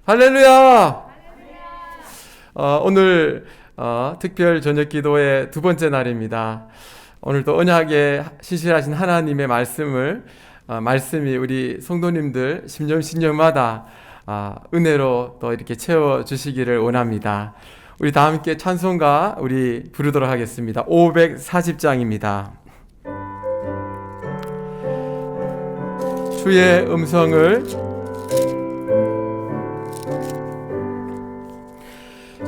할렐루야! 오늘 특별 저녁 기도의 두 번째 날입니다. 오늘도 언약에 신실하신 하나님의 말씀이 우리 성도님들 신령마다 은혜로 또 이렇게 채워주시기를 원합니다. 우리 다 함께 찬송가 우리 부르도록 하겠습니다. 540장입니다.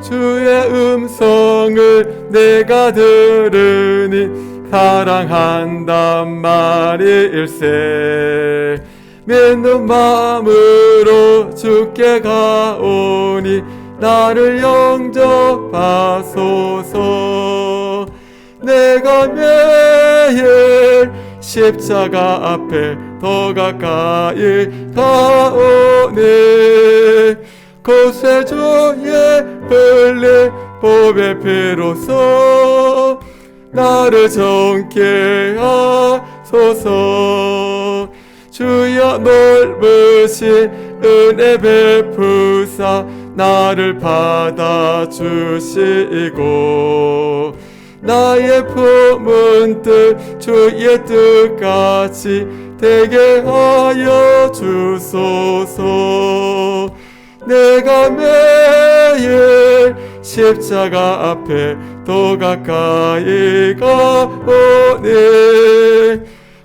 주의 음성을 내가 들으니 사랑한단 말일세. 믿는 마음으로 주께 가오니 나를 영접하소서. 내가 매일 십자가 앞에 더 가까이 가오니 곳에 주의 흘린 보배 피로써 나를 정케 하소서. 주여 넓으신 은혜 베푸사 나를 받아주시고 나의 품은 뜻 주의 뜻같이 되게 하여 주소서. 내가 매일 십자가 앞에 더 가까이 가오니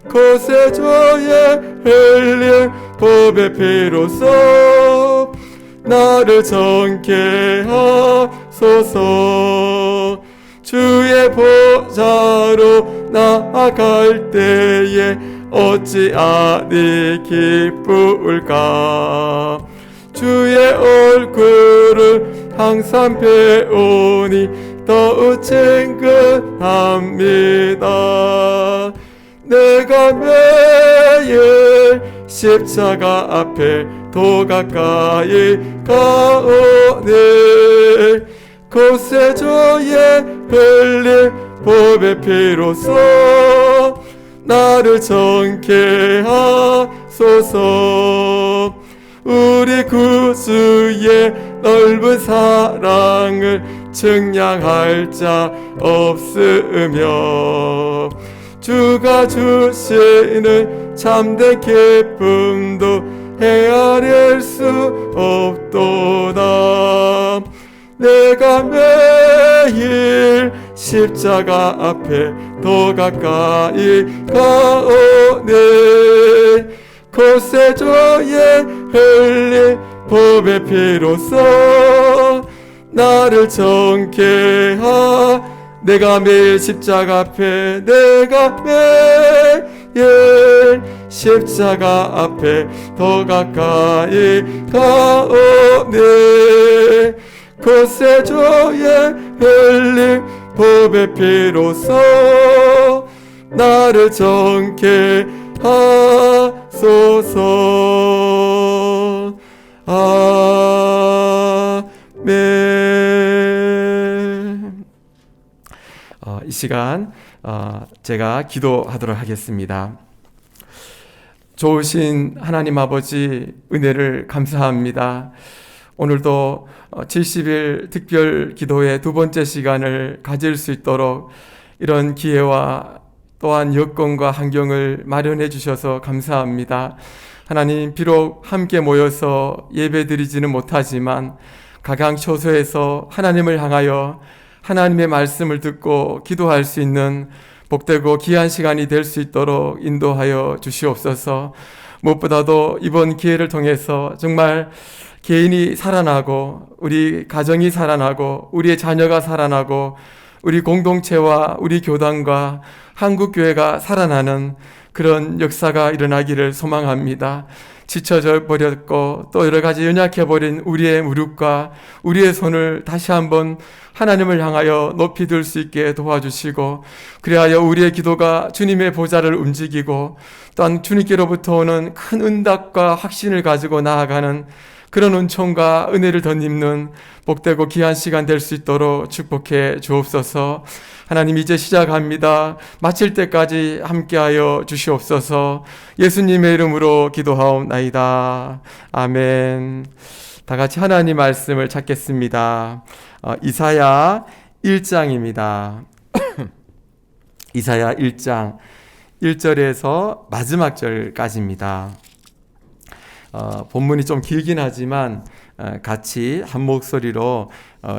곳에 주의 흘린 보배 피로써 나를 정케 하소서. 주의 보좌로 나아갈 때에 어찌하니 기쁠까. 주의 얼굴을 항상 배우니 더욱 친근합니다. 내가 매일 십자가 앞에 더 가까이 가오니 곳에 주의 흘린 보배 피로써 나를 정케 하소서. 우리 구주의 넓은 사랑을 측량할 자 없으며 주가 주시는 참된 기쁨도 헤아릴 수 없도다. 내가 매일 십자가 앞에 더 가까이 가오니 곳에 주의 흘린 보배 피로써 나를 정케 내가 매일 십자가 앞에 십자가 앞에 더 가까이 가오니 곳에 주의 흘린 보배 피로써 나를 정케 하소서. 아멘. 이 시간 제가 기도하도록 하겠습니다. 좋으신 하나님 아버지, 은혜를 감사합니다. 오늘도 70일 특별 기도의 두 번째 시간을 가질 수 있도록 이런 기회와 또한 여건과 환경을 마련해 주셔서 감사합니다. 하나님, 비록 함께 모여서 예배드리지는 못하지만 각양 처소에서 하나님을 향하여 하나님의 말씀을 듣고 기도할 수 있는 복되고 귀한 시간이 될 수 있도록 인도하여 주시옵소서. 무엇보다도 이번 기회를 통해서 정말 개인이 살아나고 우리 가정이 살아나고 우리의 자녀가 살아나고 우리 공동체와 우리 교단과 한국교회가 살아나는 그런 역사가 일어나기를 소망합니다. 지쳐져 버렸고 또 여러 가지 연약해버린 우리의 무릎과 우리의 손을 다시 한번 하나님을 향하여 높이 들 수 있게 도와주시고, 그리하여 우리의 기도가 주님의 보좌를 움직이고 또한 주님께로부터 오는 큰 응답과 확신을 가지고 나아가는 그런 은총과 은혜를 덧입는 복되고 귀한 시간 될 수 있도록 축복해 주옵소서. 하나님, 이제 시작합니다. 마칠 때까지 함께하여 주시옵소서. 예수님의 이름으로 기도하옵나이다. 아멘. 다 같이 하나님 말씀을 찾겠습니다. 이사야 1장입니다. 이사야 1장 1절에서 마지막 절까지입니다. 본문이 좀 길긴 하지만 같이 한 목소리로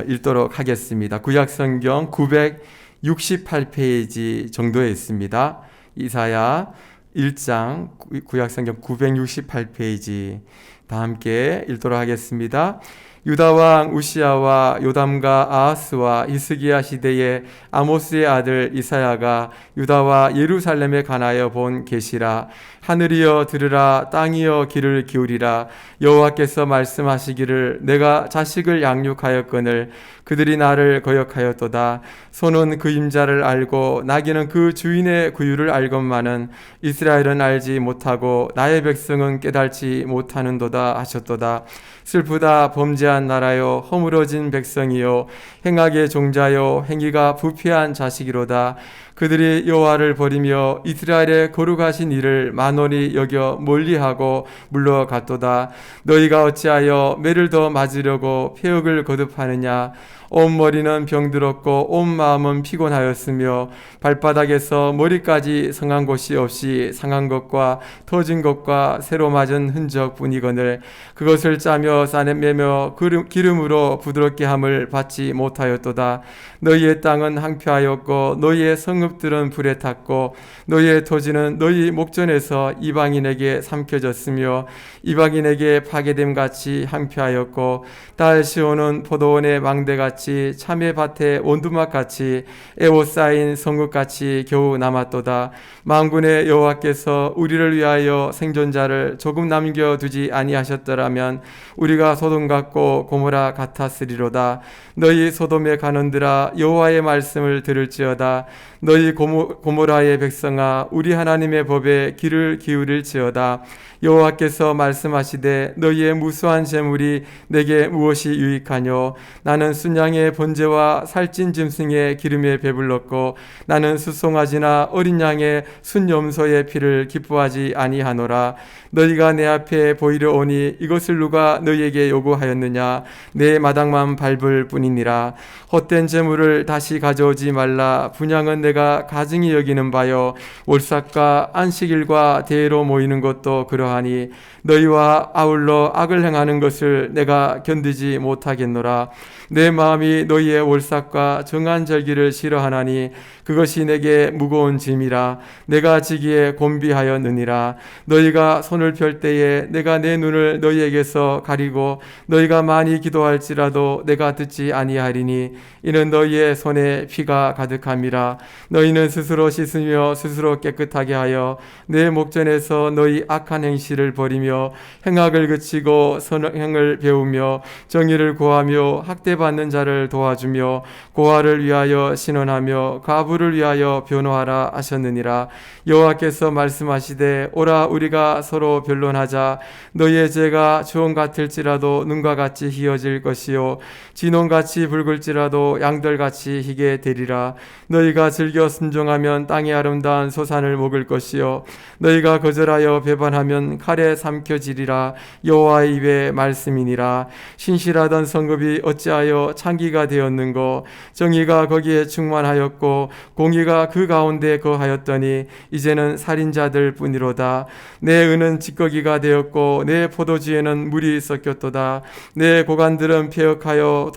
읽도록 하겠습니다. 구약성경 968페이지 정도에 있습니다. 이사야 1장 구약성경 968페이지 다 함께 읽도록 하겠습니다. 유다왕 우시야와 요담과 아하스와 히스기야 시대에 아모스의 아들 이사야가 유다와 예루살렘에 관하여 본 계시라. 하늘이여 들으라, 땅이여 귀를 기울이라. 여호와께서 말씀하시기를 내가 자식을 양육하였거늘 그들이 나를 거역하였도다. 소는 그 임자를 알고 나귀는 그 주인의 구유를 알건만은 이스라엘은 알지 못하고 나의 백성은 깨달지 못하는도다 하셨도다. 슬프다 범죄한 나라요 허물어진 백성이요 행악의 종자요 행위가 부패한 자식이로다. 그들이 여호와를 버리며 이스라엘의 거룩하신 이를 만원히 여겨 멀리하고 물러갔도다. 너희가 어찌하여 매를 더 맞으려고 폐역을 거듭하느냐. 온 머리는 병들었고 온 마음은 피곤하였으며 발바닥에서 머리까지 성한 곳이 없이 상한 것과 터진 것과 새로 맞은 흔적뿐이거늘 그것을 짜며 싸매며 기름으로 부드럽게 함을 받지 못하였도다. 너희의 땅은 항폐하였고 너희의 성읍들은 불에 탔고 너희의 토지는 너희 목전에서 이방인에게 삼켜졌으며 이방인에게 파괴됨같이 항폐하였고 딸 시온은 포도원의 망대같이 참외밭의 원두막같이 에워싸인 성읍같이 겨우 남았도다. 만군의 여호와께서 우리를 위하여 생존자를 조금 남겨두지 아니하셨더라면 우리가 소돔 같고 고모라 같았으리로다. 너희 소돔에 가는들아 여호와의 말씀을 들을지어다. 너희 고모라의 백성아 우리 하나님의 법에 귀를 기울일지어다. 여호와께서 말씀하시되 너희의 무수한 재물이 내게 무엇이 유익하뇨. 나는 순양의 번제와 살찐 짐승의 기름에 배불렀고 나는 수송아지나 어린 양의 순염소의 피를 기뻐하지 아니하노라. 너희가 내 앞에 보이려 오니 이것을 누가 너희에게 요구하였느냐. 내 마당만 밟을 뿐이니라. 헛된 재물을 다시 가져오지 말라. 분향은 내가 가증히 여기는 바요 월삭과 안식일과 대회로 모이는 것도 그러하니 너희와 아울러 악을 행하는 것을 내가 견디지 못하겠노라. 내 마음이 너희의 월삭과 정한 절기를 싫어하나니 그것이 내게 무거운 짐이라. 내가 지기에 곤비하였느니라. 너희가 손을 펼 때에 내가 내 눈을 너희에게서 가리고 너희가 많이 기도할지라도 내가 듣지 아니하리니 이는 너희의 손에 피가 가득함이라. 너희는 스스로 씻으며 스스로 깨끗하게 하여 내 목전에서 너희 악한 행실을 버리며 행악을 그치고 선행을 배우며 정의를 구하며 학대받는 자를 도와주며 고아를 위하여 신원하며 과부를 위하여 변호하라 하셨느니라. 여호와께서 말씀하시되 오라 우리가 서로 변론하자. 너희의 죄가 주홍 같을지라도 눈과 같이 희어질 것이요 진홍같이 붉을지라도 양털같이 희게 되리라. 너희가 즐겨 순종하면 땅의 아름다운 소산을 먹을 것이요 너희가 거절하여 배반하면 칼에 삼켜지리라. 여호와의 입의 말씀이니라. 신실하던 성읍이 어찌하여 창기가 되었는고 정의가 거기에 충만하였고 공의가 그 가운데 거하였더니 이제는 살인자들 뿐이로다. 내 은은 찌꺼기가 되었고 내 포도주에는 물이 섞였도다. 내 고관들은 폐역하여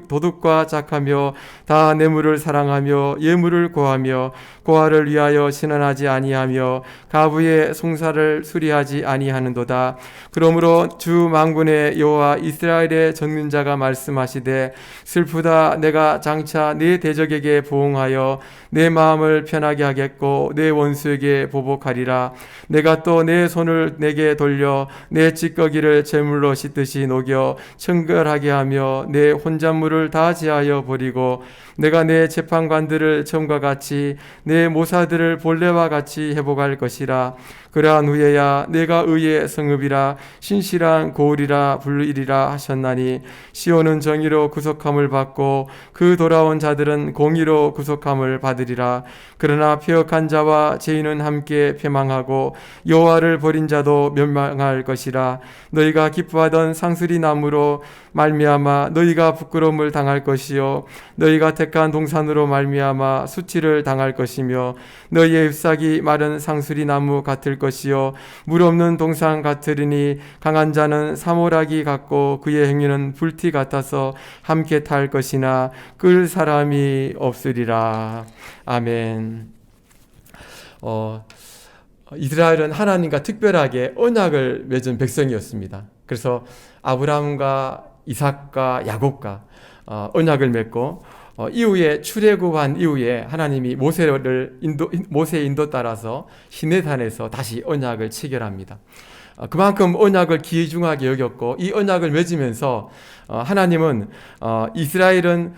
도둑과 작하며 다 뇌물을 사랑하며 예물을 고하며 고아를 위하여 신원하지 아니하며 가부의 송사를 수리하지 아니하는도다. 그러므로 주 만군의 여호와 이스라엘의 전능자가 말씀하시되 슬프다. 내가 장차 네 대적에게 보응하여 내 마음을 편하게 하겠고 내 원수에게 보복하리라. 내가 또 내 손을 내게 돌려 내 찌꺼기를 제물로 씻듯이 녹여 청결하게 하며 내 혼잣물을 다 제하여 버리고 내가 내 재판관들을 처음과 같이 내 모사들을 본래와 같이 회복할 것이라. 그러한 후에야 내가 의의 성읍이라 신실한 고을이라 불리리라 하셨나니 시온은 정의로 구속함을 받고 그 돌아온 자들은 공의로 구속함을 받으리라. 그러나 패역한 자와 죄인은 함께 패망하고 여호와를 버린 자도 멸망할 것이라. 너희가 기뻐하던 상수리 나무로 말미암아 너희가 부끄러움을 당할 것이요 너희가 택한 동산으로 말미암아 수치를 당할 것이며 너희의 잎사귀 마른 상수리 나무 같을 것이요 물 없는 동산 같으리니 강한 자는 사모라기 같고 그의 행위는 불티 같아서 함께 탈 것이나 끌 사람이 없으리라. 아멘. 이스라엘은 하나님과 특별하게 언약을 맺은 백성이었습니다. 그래서 아브라함과 이삭과 야곱과 언약을 맺고 이후에 출애굽한 이후에 하나님이 모세의 인도 따라서 시내산에서 다시 언약을 체결합니다. 그만큼 언약을 귀중하게 여겼고 이 언약을 맺으면서 하나님은 이스라엘은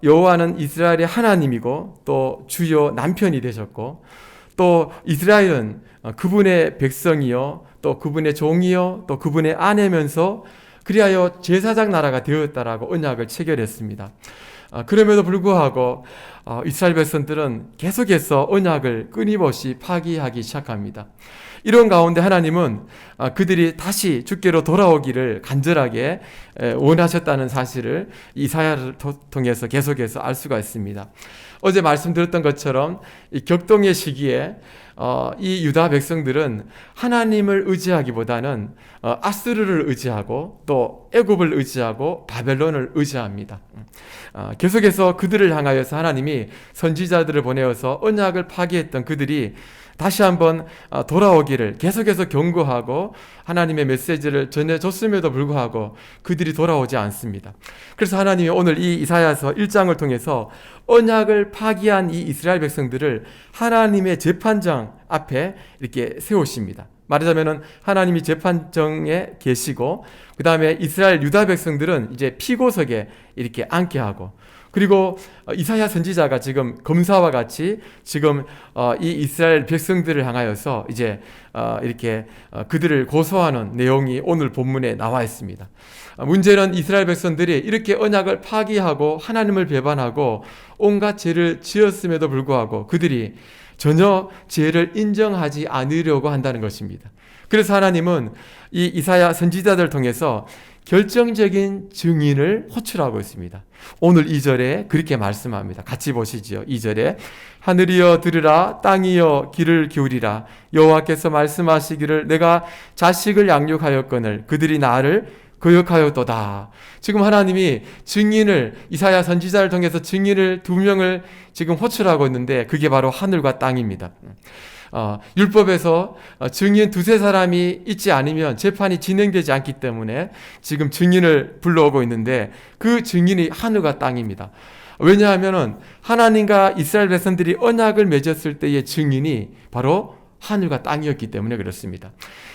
여호와는 이스라엘의 하나님이고 또 주요 남편이 되셨고 또 이스라엘은 그분의 백성이요 또 그분의 종이요 또 그분의 아내면서 그리하여 제사장 나라가 되었다라고 언약을 체결했습니다. 그럼에도 불구하고 이스라엘 백성들은 계속해서 언약을 끊임없이 파기하기 시작합니다. 이런 가운데 하나님은 그들이 다시 주께로 돌아오기를 간절하게 원하셨다는 사실을 이사야를 통해서 계속해서 알 수가 있습니다. 어제 말씀드렸던 것처럼 이 격동의 시기에 이 유다 백성들은 하나님을 의지하기보다는 아스르를 의지하고 또 애굽을 의지하고 바벨론을 의지합니다. 계속해서 그들을 향하여서 하나님이 선지자들을 보내어서 언약을 파기했던 그들이 다시 한번 돌아오기를 계속해서 경고하고 하나님의 메시지를 전해줬음에도 불구하고 그들이 돌아오지 않습니다. 그래서 하나님이 오늘 이 이사야서 1장을 통해서 언약을 파기한 이 이스라엘 백성들을 하나님의 재판장 앞에 이렇게 세우십니다. 말하자면 하나님이 재판정에 계시고 그 다음에 이스라엘 유다 백성들은 이제 피고석에 이렇게 앉게 하고 그리고 이사야 선지자가 지금 검사와 같이 지금 이 이스라엘 백성들을 향하여서 이제 이렇게 그들을 고소하는 내용이 오늘 본문에 나와 있습니다. 문제는 이스라엘 백성들이 이렇게 언약을 파기하고 하나님을 배반하고 온갖 죄를 지었음에도 불구하고 그들이 전혀 죄를 인정하지 않으려고 한다는 것입니다. 그래서 하나님은 이 이사야 선지자들을 통해서 결정적인 증인을 호출하고 있습니다. 오늘 2절에 그렇게 말씀합니다. 같이 보시지요. 2절에 하늘이여 들으라 땅이여 귀를 기울이라 여호와께서 말씀하시기를 내가 자식을 양육하였거늘 그들이 나를 거역하였도다. 지금 하나님이 증인을 이사야 선지자를 통해서 증인을 2명을 지금 호출하고 있는데 그게 바로 하늘과 땅입니다. 율법에서 증인 2-3사람이 있지 않으면 재판이 진행되지 않기 때문에 지금 증인을 불러오고 있는데 그 증인이 하늘과 땅입니다. 왜냐하면 하나님과 이스라엘 백성들이 언약을 맺었을 때의 증인이 바로 하늘과 땅이었기 때문에 그렇습니다.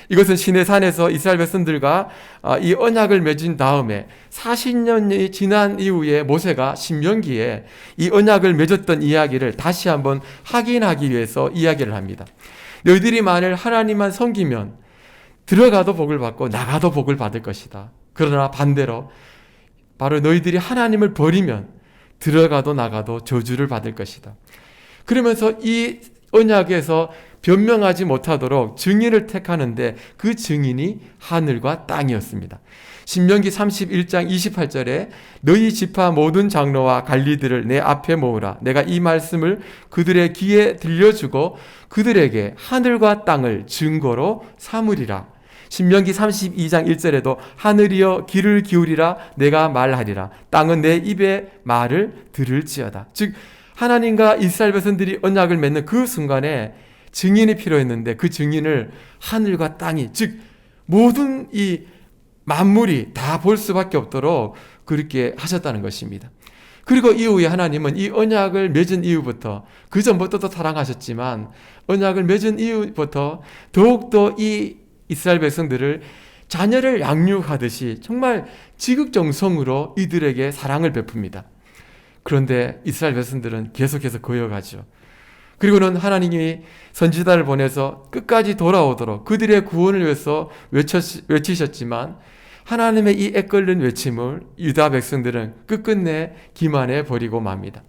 이것은 시내산에서 이스라엘 백성들과 이 언약을 맺은 다음에 40년이 지난 이후에 모세가 신명기에 이 언약을 맺었던 이야기를 다시 한번 확인하기 위해서 이야기를 합니다. 너희들이 만일 하나님만 섬기면 들어가도 복을 받고 나가도 복을 받을 것이다. 그러나 반대로 바로 너희들이 하나님을 버리면 들어가도 나가도 저주를 받을 것이다. 그러면서 이 언약에서 변명하지 못하도록 증인을 택하는데 그 증인이 하늘과 땅이었습니다. 신명기 31장 28절에 너희 지파 모든 장로와 관리들을 내 앞에 모으라. 내가 이 말씀을 그들의 귀에 들려주고 그들에게 하늘과 땅을 증거로 삼으리라. 신명기 32장 1절에도 하늘이여 귀를 기울이라 내가 말하리라. 땅은 내 입의 말을 들을지어다. 즉 하나님과 이스라엘 백성들이 언약을 맺는 그 순간에 증인이 필요했는데 그 증인을 하늘과 땅이 즉 모든 이 만물이 다 볼 수밖에 없도록 그렇게 하셨다는 것입니다. 그리고 이후에 하나님은 이 언약을 맺은 이후부터 그 전부터도 사랑하셨지만 언약을 맺은 이후부터 더욱더 이 이스라엘 백성들을 자녀를 양육하듯이 정말 지극정성으로 이들에게 사랑을 베풉니다. 그런데 이스라엘 백성들은 계속해서 거역하죠. 그리고는 하나님이 선지자를 보내서 끝까지 돌아오도록 그들의 구원을 위해서 외치셨지만 하나님의 이 애끓는 외침을 유다 백성들은 끝끝내 기만해 버리고 맙니다.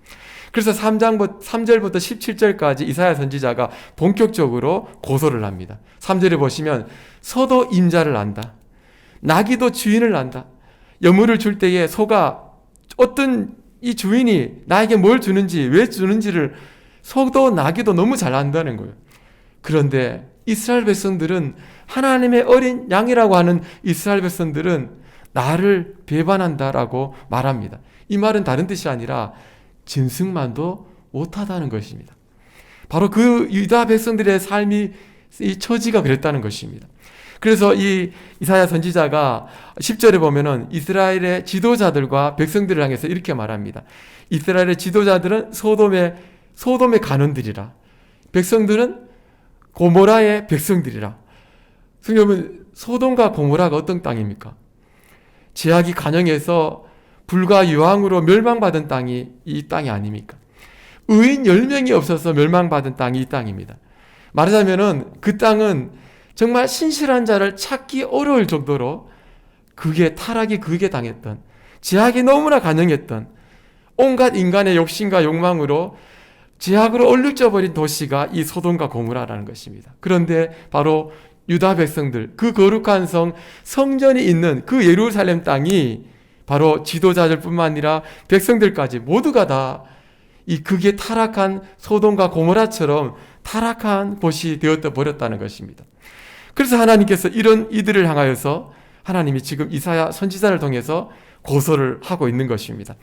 그래서 3절부터 17절까지 이사야 선지자가 본격적으로 고소를 합니다. 3절에 보시면 소도 임자를 낳는다. 나귀도 주인을 낳는다. 여물을 줄 때에 소가 어떤 이 주인이 나에게 뭘 주는지, 왜 주는지를 소도 나귀도 너무 잘 안다는 거예요. 그런데 이스라엘 백성들은, 하나님의 어린 양이라고 하는 이스라엘 백성들은 나를 배반한다라고 말합니다. 이 말은 다른 뜻이 아니라 짐승만도 못하다는 것입니다. 바로 그 유다 백성들의 삶이, 이 처지가 그랬다는 것입니다. 그래서 이 이사야 선지자가 10절에 보면은 이스라엘의 지도자들과 백성들을 향해서 이렇게 말합니다. 이스라엘의 지도자들은 소돔의 간원들이라, 백성들은 고모라의 백성들이라. 여러분, 소돔과 고모라가 어떤 땅입니까? 제약이 간영해서 불과 유황으로 멸망받은 땅이 이 땅이 아닙니까? 의인 10명이 없어서 멸망받은 땅이 이 땅입니다. 말하자면은 그 땅은 정말 신실한 자를 찾기 어려울 정도로 타락이 극에 당했던, 제약이 너무나 간영했던, 온갖 인간의 욕심과 욕망으로 제약으로 얼룩져 버린 도시가 이 소돔과 고모라라는 것입니다. 그런데 바로 유다 백성들, 그 거룩한 성전이 있는 그 예루살렘 땅이 바로 지도자들뿐만 아니라 백성들까지 모두가 다 이 극에 타락한 소돔과 고모라처럼 타락한 곳이 되었다 버렸다는 것입니다. 그래서 하나님께서 이런 이들을 향하여서 하나님이 지금 이사야 선지자를 통해서 고소를 하고 있는 것입니다.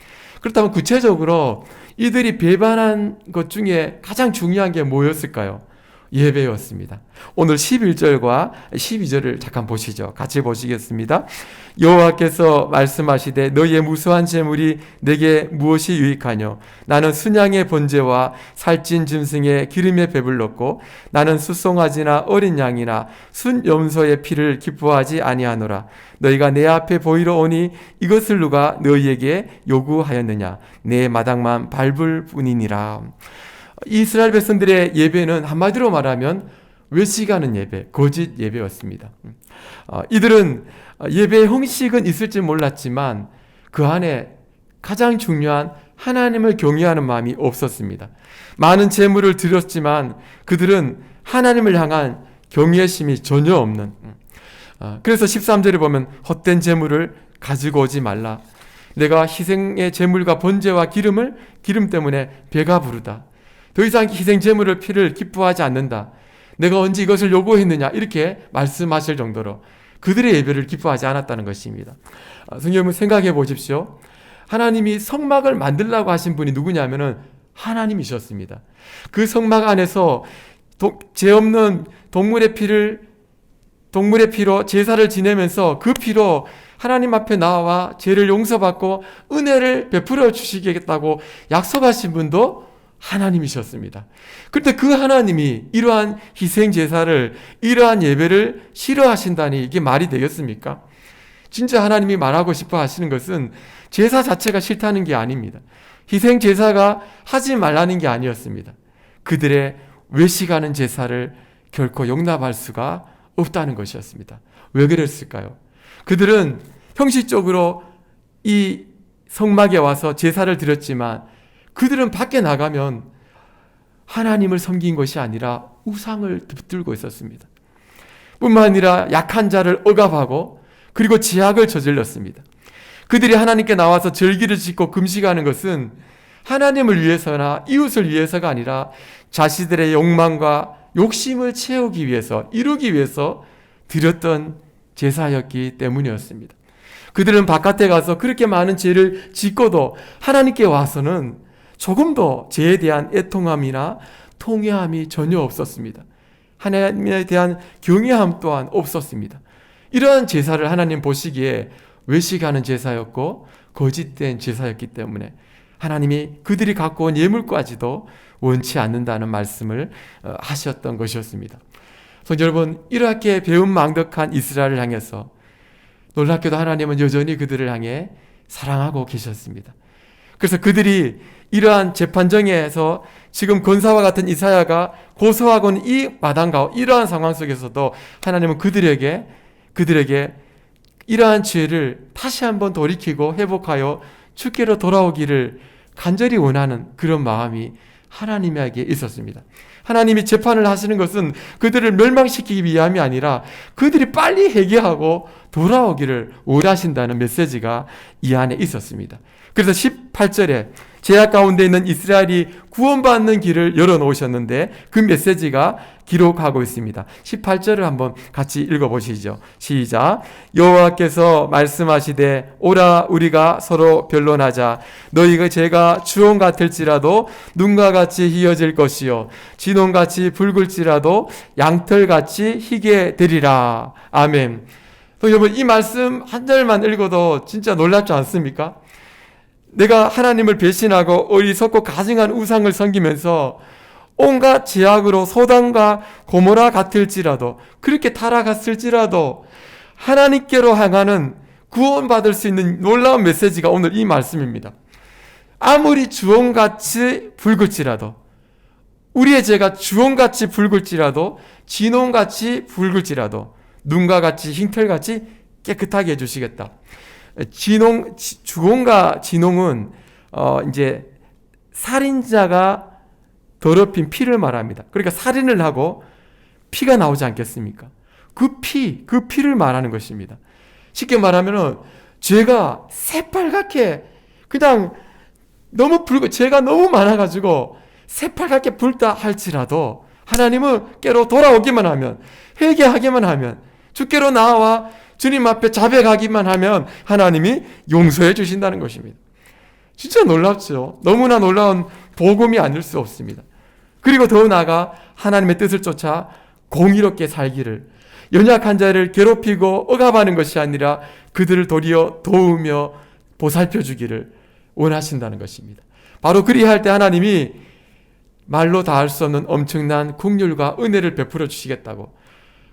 그렇다면 구체적으로 이들이 배반한 것 중에 가장 중요한 게 뭐였을까요? 예배였습니다. 오늘 11절과 12절을 잠깐 보시죠. 같이 보시겠습니다. 여호와께서 말씀하시되 너희의 무수한 재물이 내게 무엇이 유익하뇨? 나는 순양의 번제와 살찐 짐승의 기름에 배불렀고 나는 숫송아지나 어린 양이나 순염소의 피를 기뻐하지 아니하노라. 너희가 내 앞에 보이러 오니 이것을 누가 너희에게 요구하였느냐? 내 마당만 밟을 뿐이니라. 이스라엘 백성들의 예배는 한마디로 말하면 외식하는 예배, 거짓 예배였습니다. 이들은 예배의 형식은 있을지 몰랐지만 그 안에 가장 중요한 하나님을 경외하는 마음이 없었습니다. 많은 제물을 드렸지만 그들은 하나님을 향한 경외심이 전혀 없는, 그래서 13절에 보면 헛된 제물을 가지고 오지 말라. 내가 희생의 제물과 번제와 기름 때문에 배가 부르다. 더 이상 희생 제물을 피를 기뻐하지 않는다. 내가 언제 이것을 요구했느냐, 이렇게 말씀하실 정도로 그들의 예배를 기뻐하지 않았다는 것입니다. 성도 여러분, 생각해 보십시오. 하나님이 성막을 만들라고 하신 분이 누구냐면은 하나님이셨습니다. 그 성막 안에서 죄 없는 동물의 피로 제사를 지내면서 그 피로 하나님 앞에 나와 죄를 용서받고 은혜를 베풀어 주시겠다고 약속하신 분도 하나님이셨습니다. 그런데 그 하나님이 이러한 희생제사를, 이러한 예배를 싫어하신다니 이게 말이 되겠습니까? 진짜 하나님이 말하고 싶어 하시는 것은 제사 자체가 싫다는 게 아닙니다. 희생제사가 하지 말라는 게 아니었습니다. 그들의 외식하는 제사를 결코 용납할 수가 없다는 것이었습니다. 왜 그랬을까요? 그들은 형식적으로 이 성막에 와서 제사를 드렸지만 그들은 밖에 나가면 하나님을 섬긴 것이 아니라 우상을 붙들고 있었습니다. 뿐만 아니라 약한 자를 억압하고 그리고 제약을 저질렀습니다. 그들이 하나님께 나와서 절기를 짓고 금식하는 것은 하나님을 위해서나 이웃을 위해서가 아니라 자신들의 욕망과 욕심을 채우기 위해서, 이루기 위해서 드렸던 제사였기 때문이었습니다. 그들은 바깥에 가서 그렇게 많은 죄를 짓고도 하나님께 와서는 조금도 죄에 대한 애통함이나 통회함이 전혀 없었습니다. 하나님에 대한 경외함 또한 없었습니다. 이러한 제사를 하나님 보시기에 외식하는 제사였고 거짓된 제사였기 때문에 하나님이 그들이 갖고 온 예물까지도 원치 않는다는 말씀을 하셨던 것이었습니다. 그래서 여러분, 이렇게 배은망덕한 이스라엘을 향해서 놀랍게도 하나님은 여전히 그들을 향해 사랑하고 계셨습니다. 그래서 그들이 이러한 재판정에서 지금 권사와 같은 이사야가 고소하고는 이 마당과 이러한 상황 속에서도 하나님은 그들에게 이러한 죄를 다시 한번 돌이키고 회복하여 주께로 돌아오기를 간절히 원하는 그런 마음이 하나님에게 있었습니다. 하나님이 재판을 하시는 것은 그들을 멸망시키기 위함이 아니라 그들이 빨리 회개하고 돌아오기를 원하신다는 메시지가 이 안에 있었습니다. 그래서 18절에 죄악 가운데 있는 이스라엘이 구원받는 길을 열어놓으셨는데 그 메시지가 기록하고 있습니다. 18절을 한번 같이 읽어보시죠. 시작. 여호와께서 말씀하시되 오라 우리가 서로 변론하자. 너희가 죄가 주홍 같을지라도 눈과 같이 희어질 것이요 진홍같이 붉을지라도 양털같이 희게 되리라. 아멘. 여러분, 이 말씀 한 절만 읽어도 진짜 놀랍지 않습니까? 내가 하나님을 배신하고 어리석고 가증한 우상을 섬기면서 온갖 죄악으로 소돔과 고모라 같을지라도, 그렇게 타락했을지라도 하나님께로 향하는 구원받을 수 있는 놀라운 메시지가 오늘 이 말씀입니다. 아무리 주홍같이 붉을지라도, 우리의 죄가 주홍같이 붉을지라도, 진홍같이 붉을지라도 눈과 같이 흰털같이 깨끗하게 해주시겠다. 주홍과 진홍은 이제 살인자가 더럽힌 피를 말합니다. 그러니까 살인을 하고 피가 나오지 않겠습니까? 그 피를 말하는 것입니다. 쉽게 말하면은 죄가 새빨갛게 그냥 너무 죄가 너무 많아가지고 새빨갛게 붉다 할지라도 하나님은 깨로 돌아오기만 하면, 회개하기만 하면, 주께로 나와 주님 앞에 자백하기만 하면 하나님이 용서해 주신다는 것입니다. 진짜 놀랍죠. 너무나 놀라운 복음이 아닐 수 없습니다. 그리고 더 나아가 하나님의 뜻을 쫓아 공의롭게 살기를, 연약한 자를 괴롭히고 억압하는 것이 아니라 그들을 도리어 도우며 보살펴 주기를 원하신다는 것입니다. 바로 그리할 때 하나님이 말로 다 할 수 없는 엄청난 긍휼과 은혜를 베풀어 주시겠다고.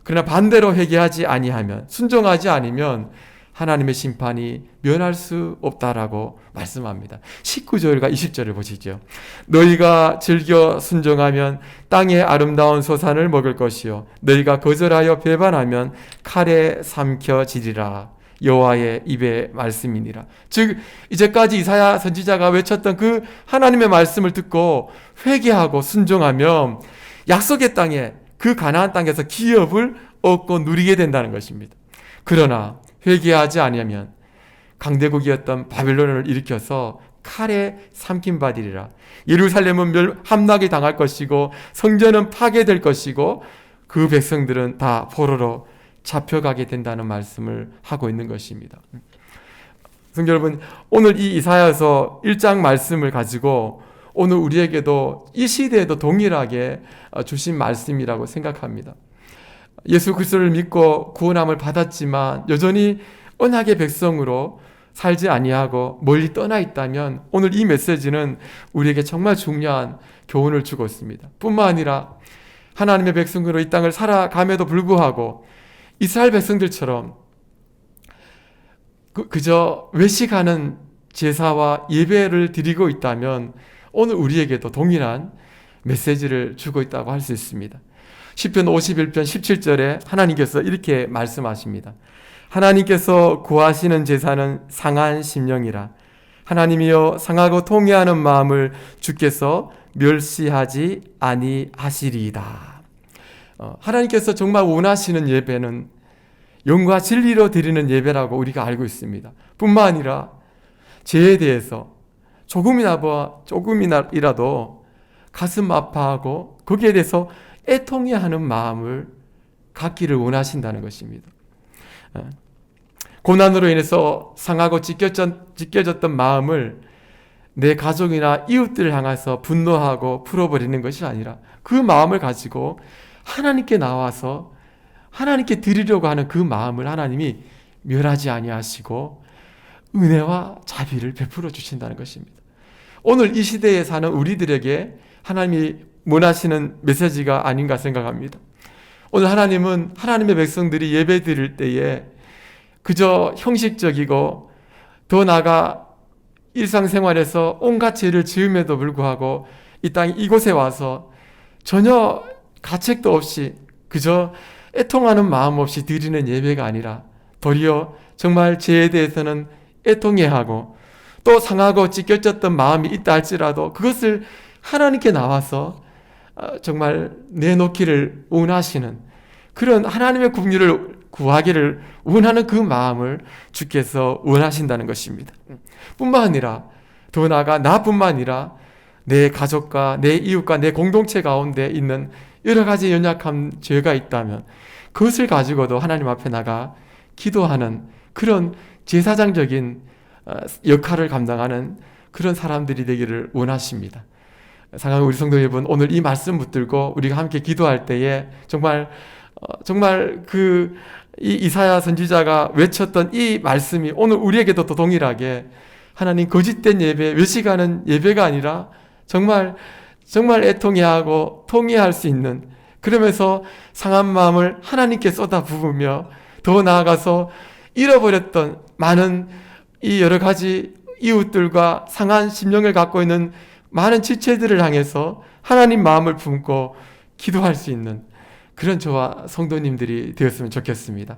그러나 반대로 회개하지 아니하면, 순종하지 않으면 하나님의 심판이 면할 수 없다라고 말씀합니다. 19절과 20절을 보시죠. 너희가 즐겨 순종하면 땅의 아름다운 소산을 먹을 것이요 너희가 거절하여 배반하면 칼에 삼켜지리라. 여호와의 입의 말씀이니라. 즉 이제까지 이사야 선지자가 외쳤던 그 하나님의 말씀을 듣고 회개하고 순종하면 약속의 땅에, 그 가나안 땅에서 기업을 얻고 누리게 된다는 것입니다. 그러나 회개하지 아니하면 강대국이었던 바벨론을 일으켜서 칼에 삼킴받으리라. 예루살렘은 함락이 당할 것이고 성전은 파괴될 것이고 그 백성들은 다 포로로 잡혀가게 된다는 말씀을 하고 있는 것입니다. 성도 여러분, 오늘 이 이사야서 1장 말씀을 가지고 오늘 우리에게도 이 시대에도 동일하게 주신 말씀이라고 생각합니다. 예수 그리스도를 믿고 구원함을 받았지만 여전히 언약의 백성으로 살지 아니하고 멀리 떠나 있다면 오늘 이 메시지는 우리에게 정말 중요한 교훈을 주고 있습니다. 뿐만 아니라 하나님의 백성으로 이 땅을 살아감에도 불구하고 이스라엘 백성들처럼 그저 외식하는 제사와 예배를 드리고 있다면 오늘 우리에게도 동일한 메시지를 주고 있다고 할 수 있습니다. 시편 51편 17절에 하나님께서 이렇게 말씀하십니다. 하나님께서 구하시는 제사는 상한 심령이라. 하나님이여 상하고 통회하는 마음을 주께서 멸시하지 아니하시리이다. 하나님께서 정말 원하시는 예배는 영과 진리로 드리는 예배라고 우리가 알고 있습니다. 뿐만 아니라 죄에 대해서 조금이라도 가슴 아파하고 거기에 대해서 애통해하는 마음을 갖기를 원하신다는 것입니다. 고난으로 인해서 상하고 찢겨졌던 마음을 내 가족이나 이웃들을 향해서 분노하고 풀어버리는 것이 아니라 그 마음을 가지고 하나님께 나와서 하나님께 드리려고 하는 그 마음을 하나님이 멸하지 아니하시고 은혜와 자비를 베풀어 주신다는 것입니다. 오늘 이 시대에 사는 우리들에게 하나님이 원하시는 메시지가 아닌가 생각합니다. 오늘 하나님은 하나님의 백성들이 예배 드릴 때에 그저 형식적이고 더 나아가 일상생활에서 온갖 죄를 지음에도 불구하고 이 땅 이곳에 와서 전혀 가책도 없이 그저 애통하는 마음 없이 드리는 예배가 아니라 도리어 정말 죄에 대해서는 애통해하고 또 상하고 찢겨졌던 마음이 있다 할지라도 그것을 하나님께 나와서 정말 내놓기를 원하시는 그런 하나님의 긍휼을 구하기를 원하는 그 마음을 주께서 원하신다는 것입니다. 뿐만 아니라 더 나아가 나뿐만 아니라 내 가족과 내 이웃과 내 공동체 가운데 있는 여러 가지 연약한 죄가 있다면 그것을 가지고도 하나님 앞에 나가 기도하는 그런 제사장적인 역할을 감당하는 그런 사람들이 되기를 원하십니다. 사랑하는 우리 성도 여러분, 오늘 이 말씀 붙들고 우리가 함께 기도할 때에 정말 이 이사야 선지자가 외쳤던 이 말씀이 오늘 우리에게도 또 동일하게 하나님 거짓된 예배, 외식하는 예배가 아니라 정말 애통해하고 통회할 수 있는, 그러면서 상한 마음을 하나님께 쏟아 부으며 더 나아가서 잃어버렸던 많은 이 여러 가지 이웃들과 상한 심령을 갖고 있는 많은 지체들을 향해서 하나님 마음을 품고 기도할 수 있는 그런 저와 성도님들이 되었으면 좋겠습니다.